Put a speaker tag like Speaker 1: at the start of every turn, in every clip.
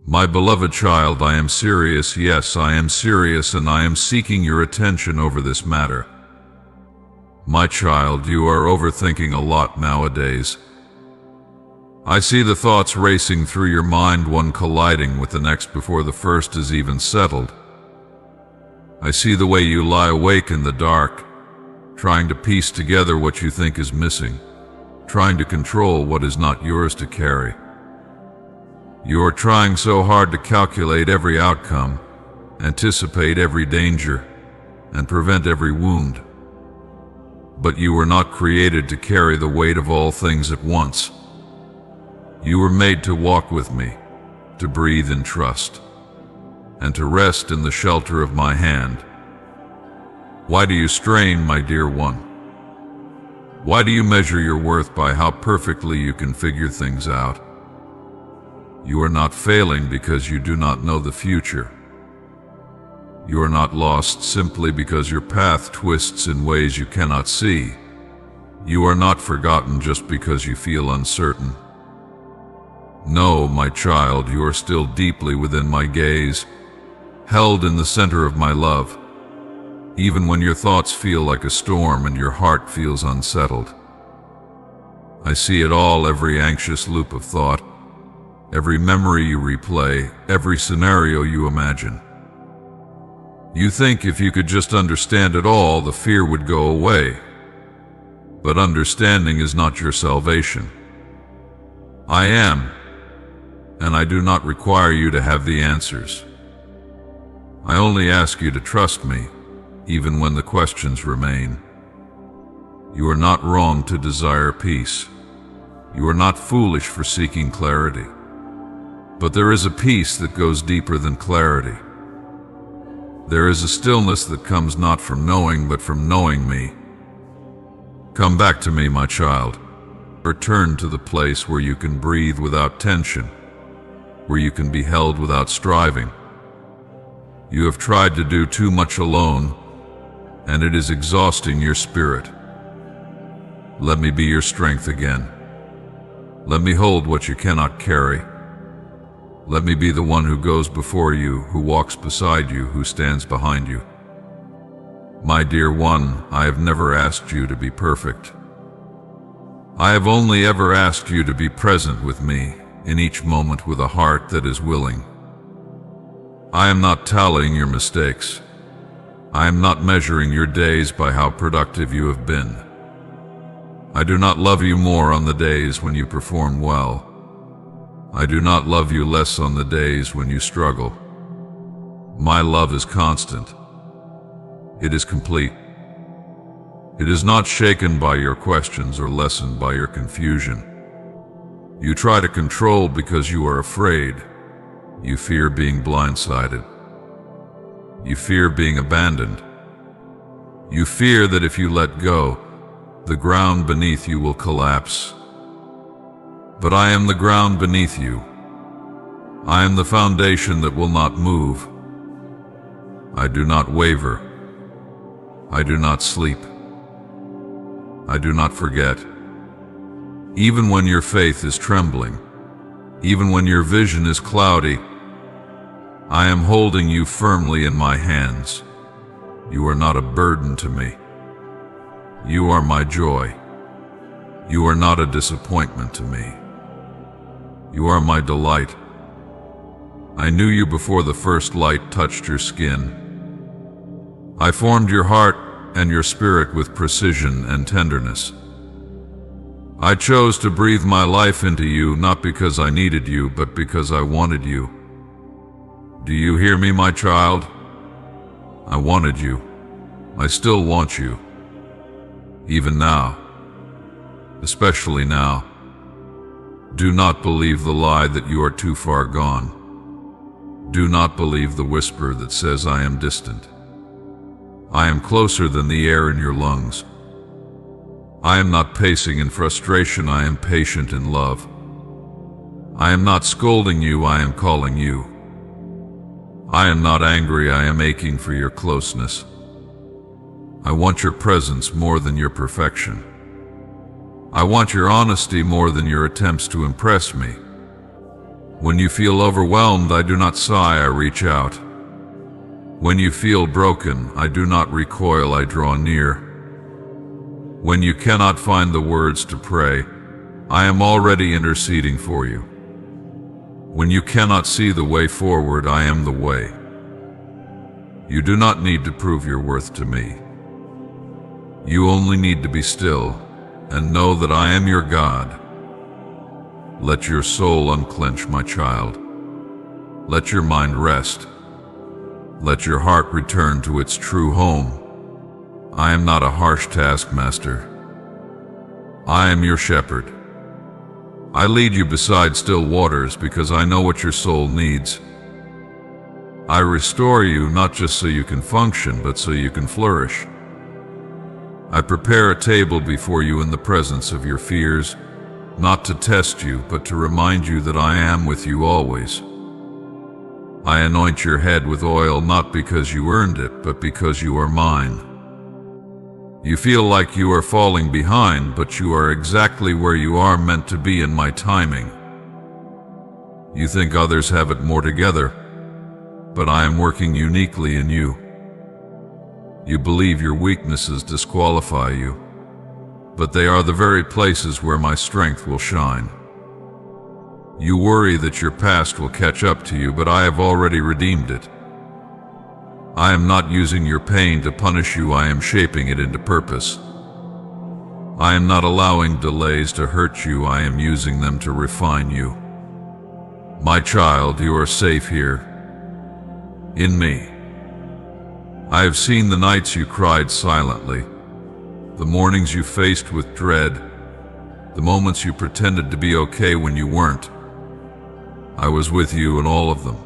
Speaker 1: My beloved child, I am serious. Yes, I am serious, and I am seeking your attention over this matter. My child, you are overthinking a lot nowadays. I see the thoughts racing through your mind, one colliding with the next before the first is even settled. I see the way you lie awake in the dark, trying to piece together what you think is missing, trying to control what is not yours to carry. You are trying so hard to calculate every outcome, anticipate every danger, and prevent every wound. But you were not created to carry the weight of all things at once. You were made to walk with me, to breathe in trust, and to rest in the shelter of my hand. Why do you strain, my dear one? Why do you measure your worth by how perfectly you can figure things out? You are not failing because you do not know the future. You are not lost simply because your path twists in ways you cannot see. You are not forgotten just because you feel uncertain. No, my child, you are still deeply within my gaze, held in the center of my love, even when your thoughts feel like a storm and your heart feels unsettled. I see it all, every anxious loop of thought, every memory you replay, every scenario you imagine. You think if you could just understand it all, the fear would go away. But understanding is not your salvation. I am, and I do not require you to have the answers. I only ask you to trust me, even when the questions remain. You are not wrong to desire peace. You are not foolish for seeking clarity. But there is a peace that goes deeper than clarity. There is a stillness that comes not from knowing, but from knowing me. Come back to me, my child. Return to the place where you can breathe without tension, where you can be held without striving. You have tried to do too much alone, and it is exhausting your spirit. Let me be your strength again. Let me hold what you cannot carry. Let me be the one who goes before you, who walks beside you, who stands behind you. My dear one, I have never asked you to be perfect. I have only ever asked you to be present with me in each moment with a heart that is willing. I am not tallying your mistakes. I am not measuring your days by how productive you have been. I do not love you more on the days when you perform well. I do not love you less on the days when you struggle. My love is constant. It is complete. It is not shaken by your questions or lessened by your confusion. You try to control because you are afraid. You fear being blindsided. You fear being abandoned. You fear that if you let go, the ground beneath you will collapse. But I am the ground beneath you. I am the foundation that will not move. I do not waver. I do not sleep. I do not forget. Even when your faith is trembling, even when your vision is cloudy, I am holding you firmly in my hands. You are not a burden to me. You are my joy. You are not a disappointment to me. You are my delight. I knew you before the first light touched your skin. I formed your heart and your spirit with precision and tenderness. I chose to breathe my life into you, not because I needed you, but because I wanted you. Do you hear me, my child? I wanted you. I still want you. Even now. Especially now. Do not believe the lie that you are too far gone. Do not believe the whisper that says I am distant. I am closer than the air in your lungs. I am not pacing in frustration, I am patient in love. I am not scolding you, I am calling you. I am not angry, I am aching for your closeness. I want your presence more than your perfection. I want your honesty more than your attempts to impress me. When you feel overwhelmed, I do not sigh, I reach out. When you feel broken, I do not recoil, I draw near. When you cannot find the words to pray, I am already interceding for you. When you cannot see the way forward, I am the way. You do not need to prove your worth to me. You only need to be still and know that I am your God. Let your soul unclench, my child. Let your mind rest. Let your heart return to its true home. I am not a harsh taskmaster. I am your shepherd. I lead you beside still waters because I know what your soul needs. I restore you not just so you can function, but so you can flourish. I prepare a table before you in the presence of your fears, not to test you, but to remind you that I am with you always. I anoint your head with oil not because you earned it, but because you are mine. You feel like you are falling behind, but you are exactly where you are meant to be in my timing. You think others have it more together, but I am working uniquely in you. You believe your weaknesses disqualify you, but they are the very places where my strength will shine. You worry that your past will catch up to you, but I have already redeemed it. I am not using your pain to punish you, I am shaping it into purpose. I am not allowing delays to hurt you, I am using them to refine you. My child, you are safe here, in me. I have seen the nights you cried silently, the mornings you faced with dread, the moments you pretended to be okay when you weren't. I was with you in all of them,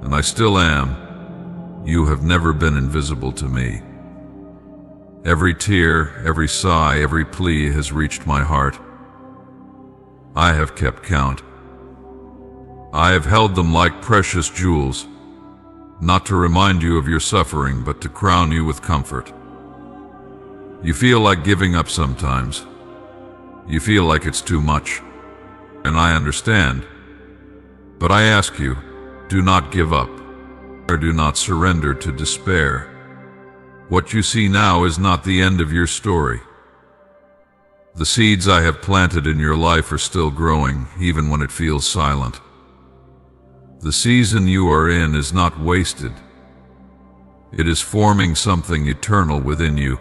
Speaker 1: and I still am. You have never been invisible to me. Every tear, every sigh, every plea has reached my heart. I have kept count. I have held them like precious jewels, not to remind you of your suffering, but to crown you with comfort. You feel like giving up sometimes. You feel like it's too much, and I understand. But I ask you, do not give up, or do not surrender to despair. What you see now is not the end of your story. The seeds I have planted in your life are still growing, even when it feels silent. The season you are in is not wasted. It is forming something eternal within you.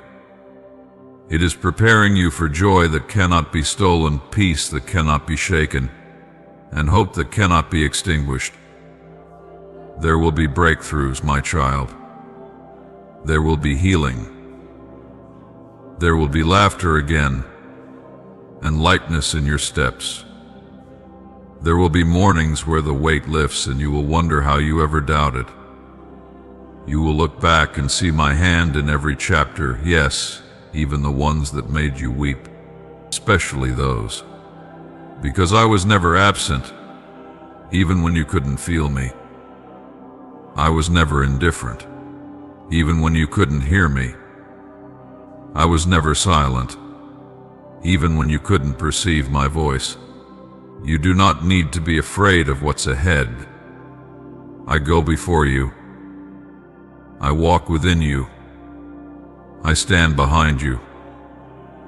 Speaker 1: It is preparing you for joy that cannot be stolen, peace that cannot be shaken, and hope that cannot be extinguished. There will be breakthroughs, my child. There will be healing. There will be laughter again, and lightness in your steps. There will be mornings where the weight lifts and you will wonder how you ever doubted. You will look back and see my hand in every chapter, yes, even the ones that made you weep, especially those. Because I was never absent, even when you couldn't feel me. I was never indifferent, even when you couldn't hear me. I was never silent, even when you couldn't perceive my voice. You do not need to be afraid of what's ahead. I go before you. I walk within you. I stand behind you.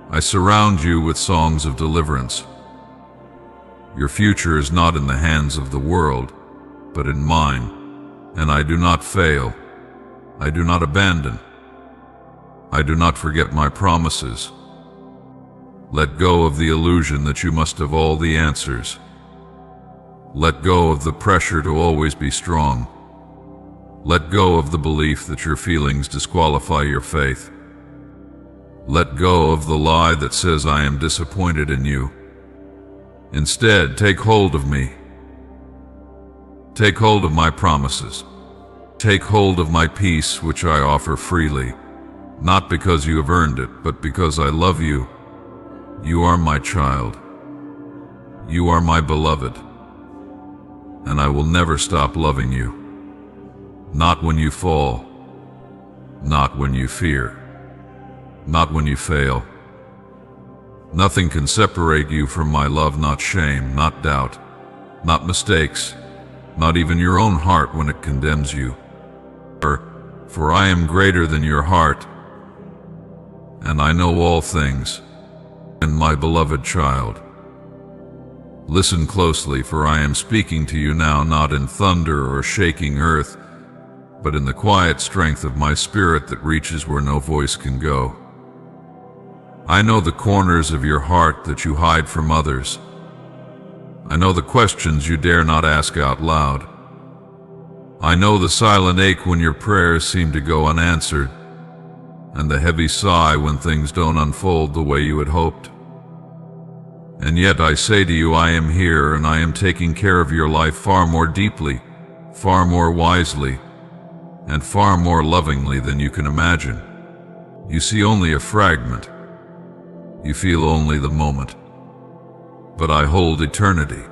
Speaker 1: I surround you with songs of deliverance. Your future is not in the hands of the world, but in mine. And I do not fail. I do not abandon. I do not forget my promises. Let go of the illusion that you must have all the answers. Let go of the pressure to always be strong. Let go of the belief that your feelings disqualify your faith. Let go of the lie that says I am disappointed in you. Instead, take hold of me. Take hold of my promises. Take hold of my peace, which I offer freely, not because you have earned it, but because I love you. You are my child. You are my beloved. And I will never stop loving you. Not when you fall. Not when you fear. Not when you fail. Nothing can separate you from my love, not shame, not doubt. not mistakes, not even your own heart when it condemns you. For I am greater than your heart, and I know all things. And my beloved child, listen closely, for I am speaking to you now, not in thunder or shaking earth, but in the quiet strength of my spirit that reaches where no voice can go. I know the corners of your heart that you hide from others. I know the questions you dare not ask out loud. I know the silent ache when your prayers seem to go unanswered, and the heavy sigh when things don't unfold the way you had hoped. And yet I say to you, I am here, and I am taking care of your life far more deeply, far more wisely, and far more lovingly than you can imagine. You see only a fragment. You feel only the moment. But I hold eternity.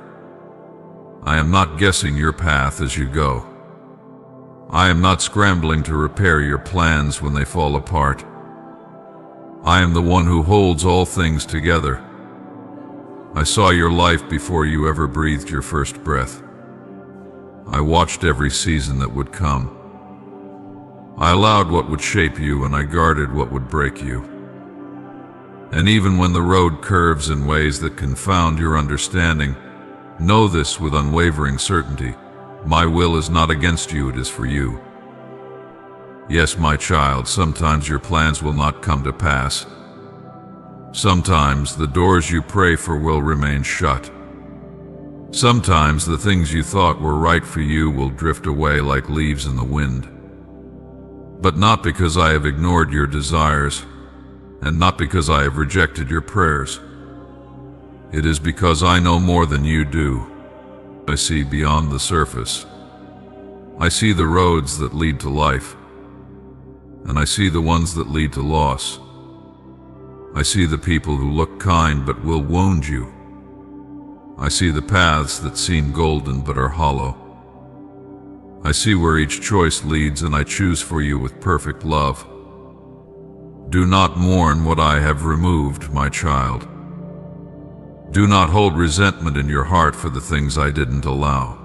Speaker 1: I am not guessing your path as you go. I am not scrambling to repair your plans when they fall apart. I am the one who holds all things together. I saw your life before you ever breathed your first breath. I watched every season that would come. I allowed what would shape you, and I guarded what would break you. And even when the road curves in ways that confound your understanding, know this with unwavering certainty: my will is not against you, it is for you. Yes, my child, sometimes your plans will not come to pass. Sometimes the doors you pray for will remain shut. Sometimes the things you thought were right for you will drift away like leaves in the wind. But not because I have ignored your desires, and not because I have rejected your prayers. It is because I know more than you do. I see beyond the surface. I see the roads that lead to life, and I see the ones that lead to loss. I see the people who look kind but will wound you. I see the paths that seem golden but are hollow. I see where each choice leads, and I choose for you with perfect love. Do not mourn what I have removed, my child. Do not hold resentment in your heart for the things I didn't allow.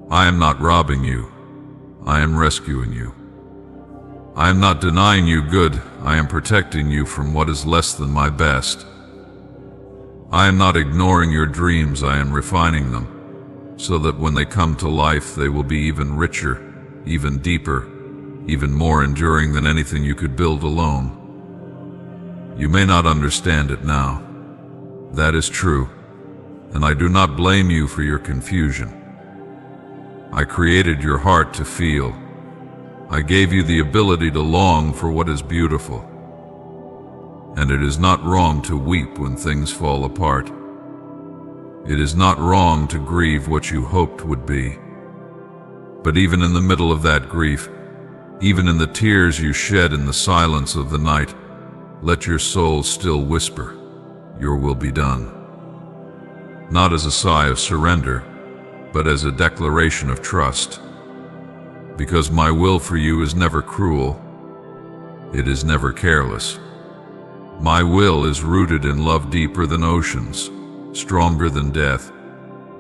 Speaker 1: I am not robbing you. I am rescuing you. I am not denying you good. I am protecting you from what is less than my best. I am not ignoring your dreams. I am refining them, so that when they come to life, they will be even richer, even deeper, even more enduring than anything you could build alone. You may not understand it now. That is true, and I do not blame you for your confusion. I created your heart to feel. I gave you the ability to long for what is beautiful. And it is not wrong to weep when things fall apart. It is not wrong to grieve what you hoped would be. But even in the middle of that grief, even in the tears you shed in the silence of the night, let your soul still whisper, "Your will be done." Not as a sigh of surrender, but as a declaration of trust. Because my will for you is never cruel. It is never careless. My will is rooted in love deeper than oceans, stronger than death,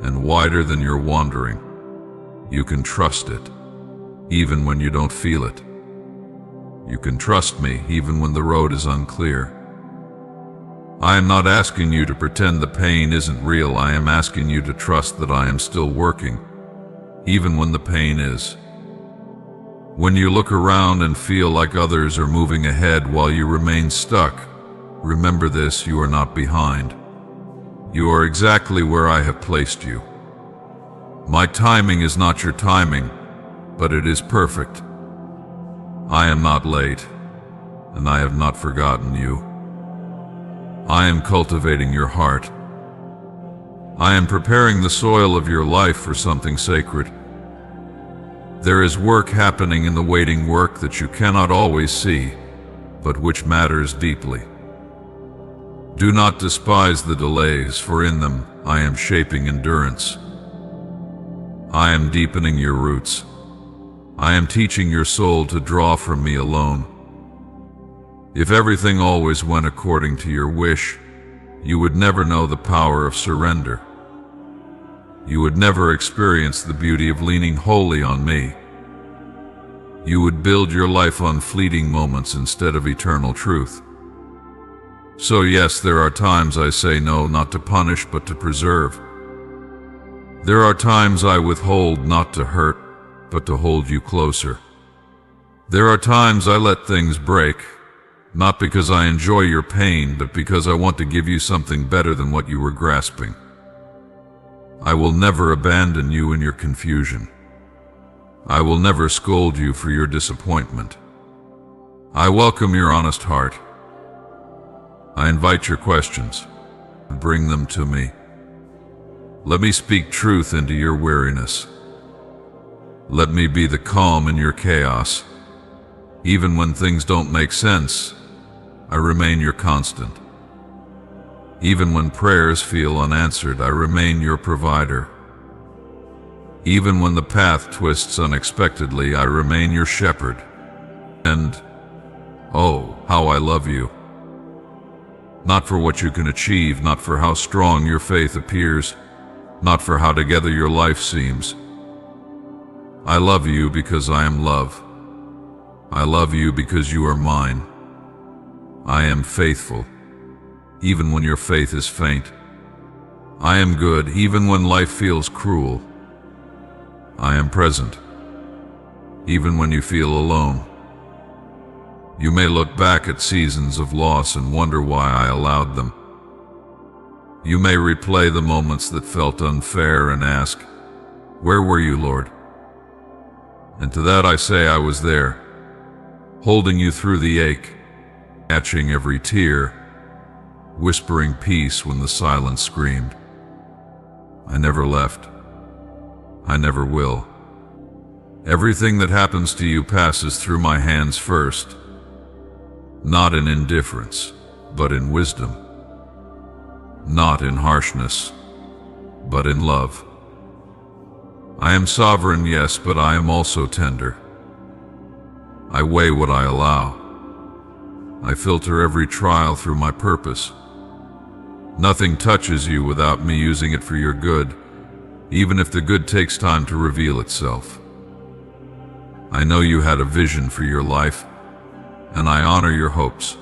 Speaker 1: and wider than your wandering. You can trust it, even when you don't feel it. You can trust me, even when the road is unclear. I am not asking you to pretend the pain isn't real. I am asking you to trust that I am still working, even when the pain is. When you look around and feel like others are moving ahead while you remain stuck, remember this: you are not behind. You are exactly where I have placed you. My timing is not your timing, but it is perfect. I am not late, and I have not forgotten you. I am cultivating your heart. I am preparing the soil of your life for something sacred. There is work happening in the waiting work that you cannot always see, but which matters deeply. Do not despise the delays, for in them I am shaping endurance. I am deepening your roots. I am teaching your soul to draw from me alone. If everything always went according to your wish, you would never know the power of surrender. you would never experience the beauty of leaning wholly on me. You would build your life on fleeting moments instead of eternal truth. So yes, there are times I say no, not to punish, but to preserve. There are times I withhold, not to hurt, but to hold you closer. There are times I let things break, not because I enjoy your pain, but because I want to give you something better than what you were grasping. I will never abandon you in your confusion. I will never scold you for your disappointment. I welcome your honest heart. I invite your questions. Bring them to me. Let me speak truth into your weariness. Let me be the calm in your chaos. Even when things don't make sense, I remain your constant. Even when prayers feel unanswered, I remain your provider. Even when the path twists unexpectedly, I remain your shepherd. And, oh, how I love you. Not for what you can achieve, not for how strong your faith appears, not for how together your life seems. I love you because I am love. I love you because you are mine. I am faithful, even when your faith is faint. I am good, even when life feels cruel. I am present, even when you feel alone. You may look back at seasons of loss and wonder why I allowed them. You may replay the moments that felt unfair and ask, "Where were you, Lord?" And to that I say, I was there, holding you through the ache, catching every tear, whispering peace when the silence screamed. I never left. I never will. Everything that happens to you passes through my hands first, not in indifference, but in wisdom. Not in harshness, but in love. I am sovereign, yes, but I am also tender. I weigh what I allow. I filter every trial through my purpose. Nothing touches you without me using it for your good, even if the good takes time to reveal itself. I know you had a vision for your life, and I honor your hopes.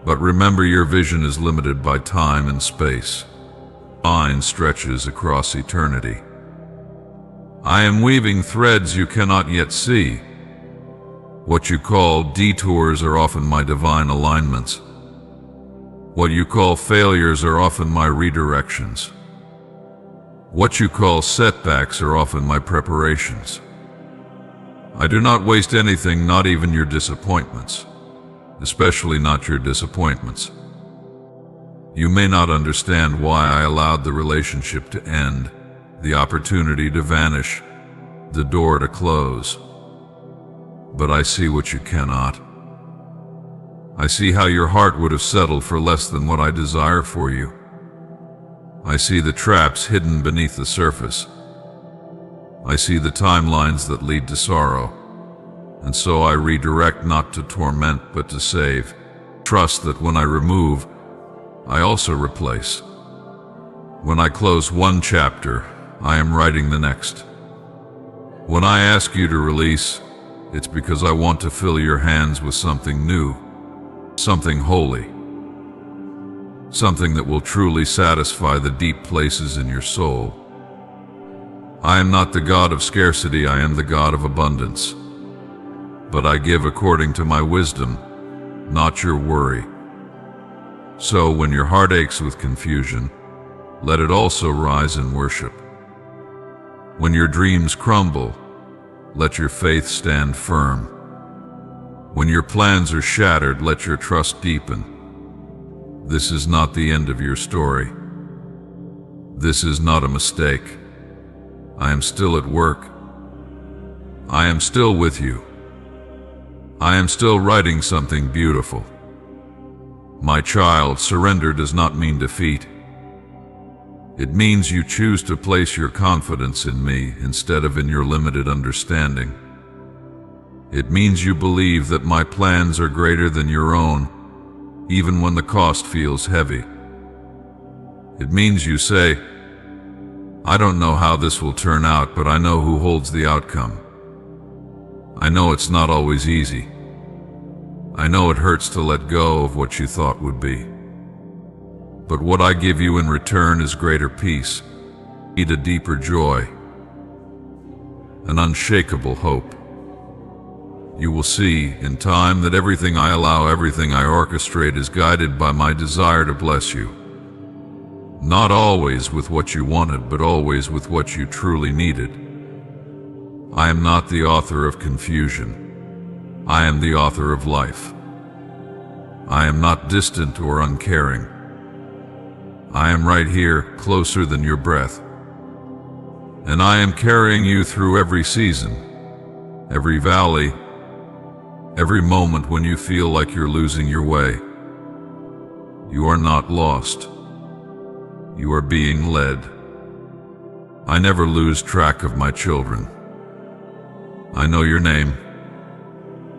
Speaker 1: But remember, your vision is limited by time and space. Mine stretches across eternity. I am weaving threads you cannot yet see. What you call detours are often my divine alignments. What you call failures are often my redirections. What you call setbacks are often my preparations. I do not waste anything, not even your disappointments. Especially not your disappointments. You may not understand why I allowed the relationship to end, the opportunity to vanish, the door to close. But I see what you cannot. I see how your heart would have settled for less than what I desire for you. I see the traps hidden beneath the surface. I see the timelines that lead to sorrow. And so I redirect, not to torment, but to save. Trust that when I remove, I also replace. When I close one chapter, I am writing the next. When I ask you to release, it's because I want to fill your hands with something new, something holy, something that will truly satisfy the deep places in your soul. I am not the God of scarcity, I am the God of abundance. But I give according to my wisdom, not your worry. So when your heart aches with confusion, let it also rise in worship. When your dreams crumble, let your faith stand firm. When your plans are shattered, let your trust deepen. This is not the end of your story. This is not a mistake. I am still at work. I am still with you. I am still writing something beautiful. My child, surrender does not mean defeat. It means you choose to place your confidence in me instead of in your limited understanding. It means you believe that my plans are greater than your own, even when the cost feels heavy. It means you say, I don't know how this will turn out, but I know who holds the outcome. I know it's not always easy. I know it hurts to let go of what you thought would be. But what I give you in return is greater peace, a deeper joy, an unshakable hope. You will see, in time, that everything I allow, everything I orchestrate is guided by my desire to bless you. Not always with what you wanted, but always with what you truly needed. I am not the author of confusion. I am the author of life. I am not distant or uncaring. I am right here, closer than your breath. And I am carrying you through every season, every valley, every moment when you feel like you're losing your way. You are not lost. You are being led. I never lose track of my children. I know your name.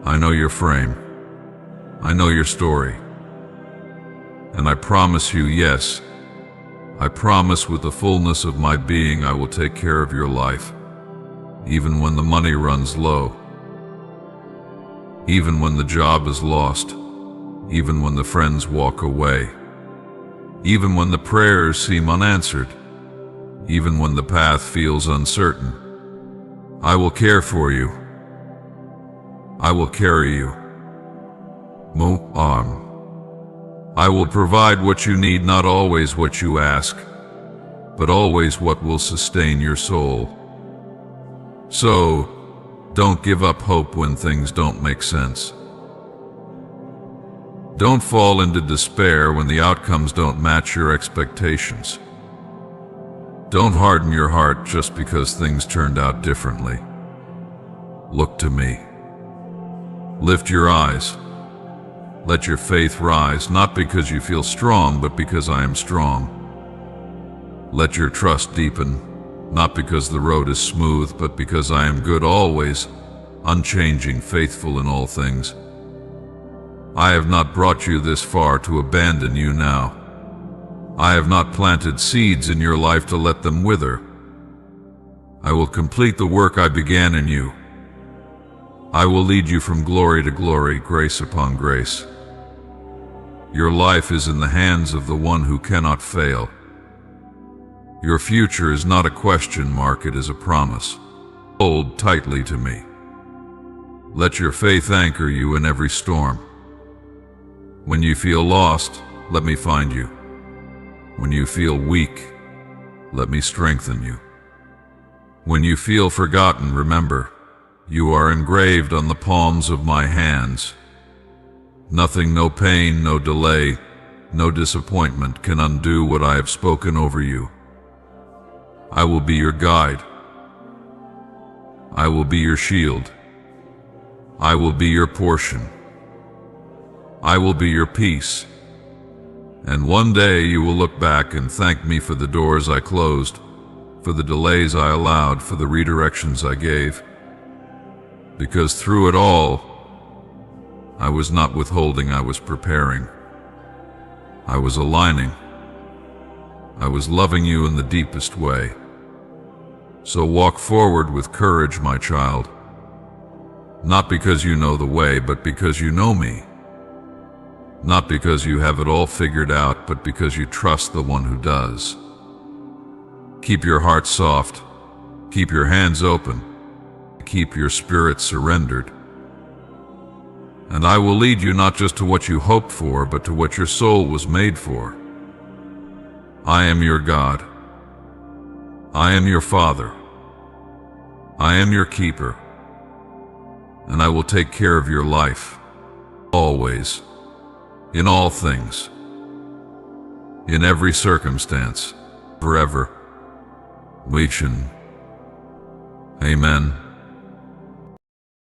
Speaker 1: I know your frame. I know your story. And I promise you, yes, I promise with the fullness of my being I will take care of your life, even when the money runs low, even when the job is lost, even when the friends walk away, even when the prayers seem unanswered, even when the path feels uncertain. I will care for you. I will carry you. I will provide what you need, not always what you ask, but always what will sustain your soul. So, don't give up hope when things don't make sense. Don't fall into despair when the outcomes don't match your expectations. Don't harden your heart just because things turned out differently. Look to me. Lift your eyes. Let your faith rise, not because you feel strong, but because I am strong. Let your trust deepen, not because the road is smooth, but because I am good always, unchanging, faithful in all things. I have not brought you this far to abandon you now. I have not planted seeds in your life to let them wither. I will complete the work I began in you. I will lead you from glory to glory, grace upon grace. Your life is in the hands of the one who cannot fail. Your future is not a question mark, it is a promise. Hold tightly to me. Let your faith anchor you in every storm. When you feel lost, let me find you. When you feel weak, let me strengthen you. When you feel forgotten, remember, you are engraved on the palms of my hands. Nothing, no pain, no delay, no disappointment can undo what I have spoken over you. I will be your guide. I will be your shield. I will be your portion. I will be your peace. And one day you will look back and thank me for the doors I closed, for the delays I allowed, for the redirections I gave. Because through it all, I was not withholding, I was preparing. I was aligning. I was loving you in the deepest way. So walk forward with courage, my child. Not because you know the way, but because you know me. Not because you have it all figured out, but because you trust the one who does. Keep your heart soft. Keep your hands open. Keep your spirit surrendered. And I will lead you not just to what you hoped for, but to what your soul was made for. I am your God. I am your Father. I am your keeper. And I will take care of your life. Always. In all things. In every circumstance. Forever. Amen.